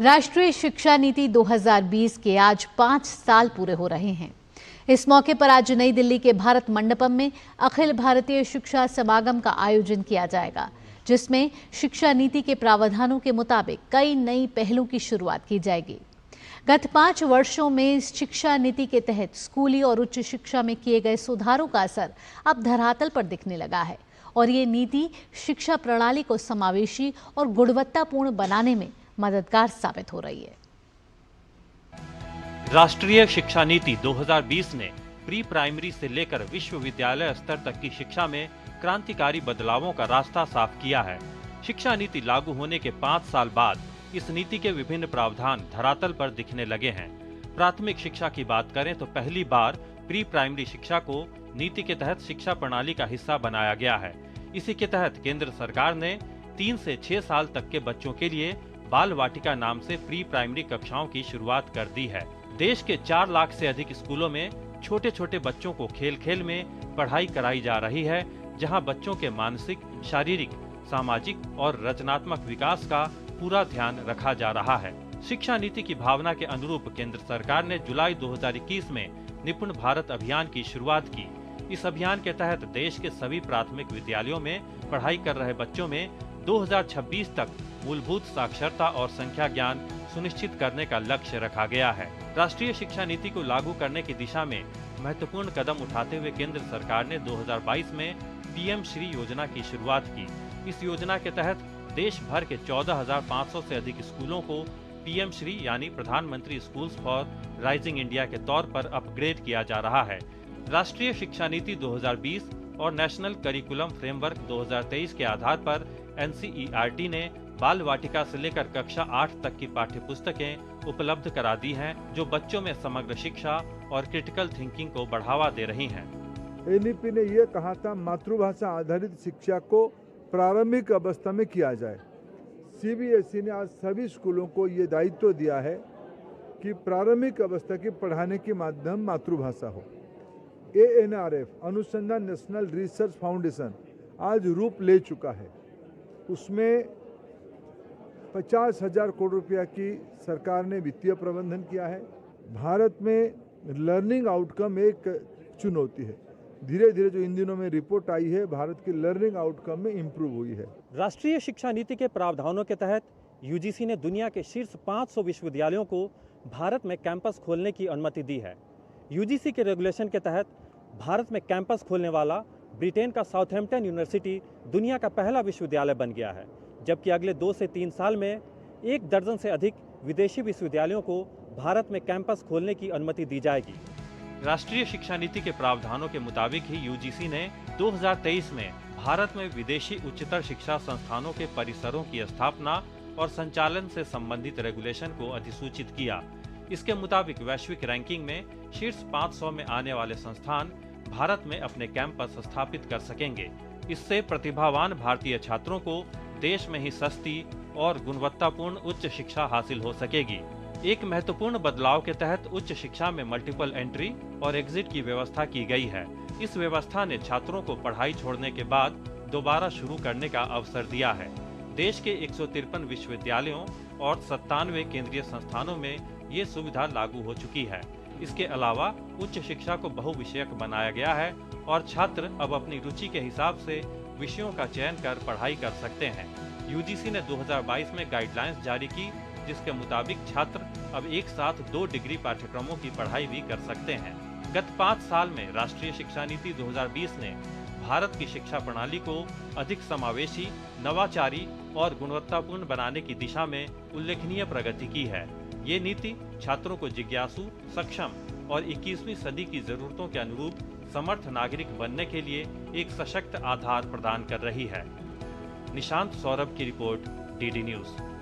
राष्ट्रीय शिक्षा नीति 2020 के आज 5 साल पूरे हो रहे हैं। इस मौके पर आज नई दिल्ली के भारत मंडपम में अखिल भारतीय शिक्षा समागम का आयोजन किया जाएगा, जिसमें शिक्षा नीति के प्रावधानों के मुताबिक कई नई पहलों की शुरुआत की जाएगी। गत 5 वर्षों में इस शिक्षा नीति के तहत स्कूली और उच्च शिक्षा में किए गए सुधारों का असर अब धरातल पर दिखने लगा है और ये नीति शिक्षा प्रणाली को समावेशी और गुणवत्तापूर्ण बनाने में मददगार साबित हो रही है। राष्ट्रीय शिक्षा नीति 2020 ने प्री प्राइमरी से लेकर विश्वविद्यालय स्तर तक की शिक्षा में क्रांतिकारी बदलावों का रास्ता साफ किया है। शिक्षा नीति लागू होने के 5 साल बाद इस नीति के विभिन्न प्रावधान धरातल पर दिखने लगे हैं। प्राथमिक शिक्षा की बात करें तो पहली बार प्री प्राइमरी शिक्षा को नीति के तहत शिक्षा प्रणाली का हिस्सा बनाया गया है। इसी के तहत केंद्र सरकार ने 3 से 6 साल तक के बच्चों के लिए बाल वाटिका नाम से प्री प्राइमरी कक्षाओं की शुरुआत कर दी है। देश के 4 लाख से अधिक स्कूलों में छोटे छोटे बच्चों को खेल खेल में पढ़ाई कराई जा रही है, जहां बच्चों के मानसिक, शारीरिक, सामाजिक और रचनात्मक विकास का पूरा ध्यान रखा जा रहा है। शिक्षा नीति की भावना के अनुरूप केंद्र सरकार ने जुलाई 2021 में निपुण भारत अभियान की शुरुआत की। इस अभियान के तहत देश के सभी प्राथमिक विद्यालयों में पढ़ाई कर रहे बच्चों में 2026 तक मूलभूत साक्षरता और संख्या ज्ञान सुनिश्चित करने का लक्ष्य रखा गया है। राष्ट्रीय शिक्षा नीति को लागू करने की दिशा में महत्वपूर्ण कदम उठाते हुए केंद्र सरकार ने 2022 में पीएम श्री योजना की शुरुआत की। इस योजना के तहत देश भर के 14,500 से अधिक स्कूलों को पीएम श्री यानी प्रधानमंत्री स्कूल्स फॉर राइजिंग इंडिया के तौर पर अपग्रेड किया जा रहा है। राष्ट्रीय शिक्षा नीति 2020 और नेशनल करिकुलम फ्रेमवर्क 2023 के आधार पर एनसीईआरटी ने बाल वाटिका से लेकर कक्षा 8 तक की पाठ्य पुस्तकें उपलब्ध करा दी हैं, जो बच्चों में समग्र शिक्षा और क्रिटिकल थिंकिंग को बढ़ावा दे रही हैं। एनईपी ने यह कहा था मातृभाषा आधारित शिक्षा को प्रारंभिक अवस्था में किया जाए। सीबीएसई ने आज सभी स्कूलों को ये दायित्व दिया है कि प्रारंभिक अवस्था की पढ़ाने के माध्यम मातृभाषा हो। एएनआरएफ अनुसंधान नेशनल रिसर्च फाउंडेशन आज रूप ले चुका है। उसमें 50,000 करोड़ रुपया की सरकार ने वित्तीय प्रबंधन किया है। भारत में लर्निंग आउटकम एक चुनौती है। धीरे धीरे जो इन दिनों में रिपोर्ट आई है, भारत की लर्निंग आउटकम में इम्प्रूव हुई है। राष्ट्रीय शिक्षा नीति के प्रावधानों के तहत यूजीसी ने दुनिया के शीर्ष 500 विश्वविद्यालयों को भारत में कैंपस खोलने की अनुमति दी है। यूजीसी के रेगुलेशन के तहत भारत में कैंपस खोलने वाला ब्रिटेन का साउथहैम्पटन यूनिवर्सिटी दुनिया का पहला विश्वविद्यालय बन गया है, जबकि अगले 2 से 3 साल में 1 दर्जन से अधिक विदेशी विश्वविद्यालयों को भारत में कैंपस खोलने की अनुमति दी जाएगी। राष्ट्रीय शिक्षा नीति के प्रावधानों के मुताबिक ही यूजीसी ने 2023 में भारत में विदेशी उच्चतर शिक्षा संस्थानों के परिसरों की स्थापना और संचालन से संबंधित रेगुलेशन को अधिसूचित किया। इसके मुताबिक वैश्विक रैंकिंग में शीर्ष 500 में आने वाले संस्थान भारत में अपने कैंपस स्थापित कर सकेंगे। इससे प्रतिभावान भारतीय छात्रों को देश में ही सस्ती और गुणवत्तापूर्ण उच्च शिक्षा हासिल हो सकेगी। एक महत्वपूर्ण बदलाव के तहत उच्च शिक्षा में मल्टीपल एंट्री और एग्जिट की व्यवस्था की गई है। इस व्यवस्था ने छात्रों को पढ़ाई छोड़ने के बाद दोबारा शुरू करने का अवसर दिया है। देश के 153 विश्वविद्यालयों और 97 केंद्रीय संस्थानों में ये सुविधा लागू हो चुकी है। इसके अलावा उच्च शिक्षा को बहुविषयक बनाया गया है और छात्र अब अपनी रुचि के हिसाब से विषयों का चयन कर पढ़ाई कर सकते हैं। यूजीसी ने 2022 में गाइडलाइंस जारी की, जिसके मुताबिक छात्र अब एक साथ 2 डिग्री पाठ्यक्रमों की पढ़ाई भी कर सकते हैं। गत 5 साल में राष्ट्रीय शिक्षा नीति 2020 ने भारत की शिक्षा प्रणाली को अधिक समावेशी, नवाचारी और गुणवत्तापूर्ण बनाने की दिशा में उल्लेखनीय प्रगति की है। ये नीति छात्रों को जिज्ञासु, सक्षम और 21वीं सदी की जरूरतों के अनुरूप समर्थ नागरिक बनने के लिए एक सशक्त आधार प्रदान कर रही है। निशांत सौरभ की रिपोर्ट, डीडी न्यूज।